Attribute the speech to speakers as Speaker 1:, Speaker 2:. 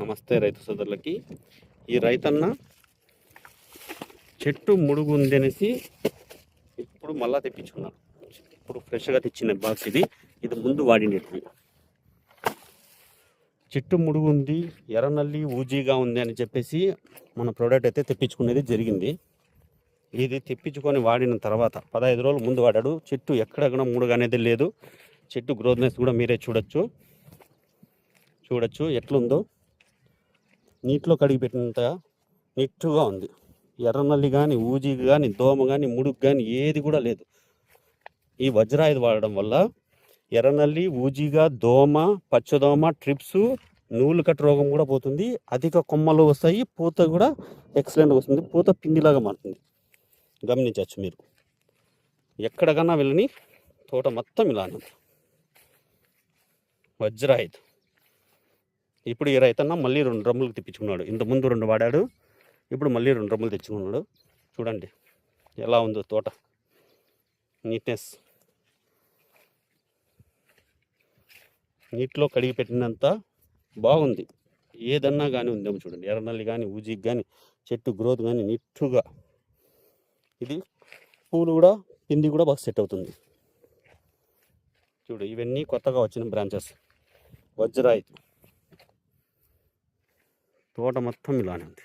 Speaker 1: నమస్తే రైతు సోదరులకి. ఈ రైతన్న చెట్టు ముడుగు ఉంది అనేసి ఇప్పుడు మళ్ళా తెప్పించుకున్నాడు. ఇప్పుడు ఫ్రెష్గా తెచ్చిన బాక్స్ ఇది ముందు వాడినట్టు. చెట్టు ముడుగు ఉంది, ఎర్రనల్లి ఊజీగా ఉంది అని చెప్పేసి మన ప్రోడక్ట్ అయితే తెప్పించుకునేది జరిగింది. ఇది తెప్పించుకొని వాడిన తర్వాత 15 రోజుల ముందు వాడాడు. చెట్టు ఎక్కడెక్కడ ముడుగు అనేది లేదు. చెట్టు గ్రోత్నెస్ కూడా మీరే చూడొచ్చు ఎట్లుందో. నీటిలో కడిగి పెట్టినంత నీట్గా ఉంది. ఎర్రనల్లి కానీ, ఊజీ కానీ, దోమ కానీ, ముడుగు కానీ ఏది కూడా లేదు. ఈ వజ్రాయుధ వాడడం వల్ల ఎర్రనల్లి, ఊజీగా, దోమ, పచ్చదోమ, ట్రిప్స్, నూలు కట్టు రోగం కూడా పోతుంది. అధిక కొమ్మలు వస్తాయి. పూత కూడా ఎక్సలెంట్గా వస్తుంది. పూత పిండిలాగా మారుతుంది. గమనించవచ్చు మీరు. ఎక్కడికన్నా వెళ్ళని తోట మొత్తం ఇలానే వజ్రాయుధ. ఇప్పుడు ఈ రైతన్న మళ్ళీ 2 డ్రమ్ములు తెప్పించుకున్నాడు. ఇంతకుముందు 2 వాడాడు, ఇప్పుడు మళ్ళీ 2 డ్రమ్ములు తెచ్చుకున్నాడు. చూడండి ఎలా ఉందో తోట నీట్నెస్. నీటిలో కడిగి పెట్టినంత బాగుంది. ఏదన్నా కానీ ఉందేమో చూడండి. ఎర్రనల్లి కానీ, ఊజీకి కానీ, చెట్టు గ్రోత్ కానీ నీట్గా. ఇది పూలు కూడా, పిండి కూడా బాగా సెట్ అవుతుంది. చూడు, ఇవన్నీ కొత్తగా వచ్చిన బ్రాంచెస్ వజ్రాయుధ. తోట మొత్తం ఇలానే ఉంది.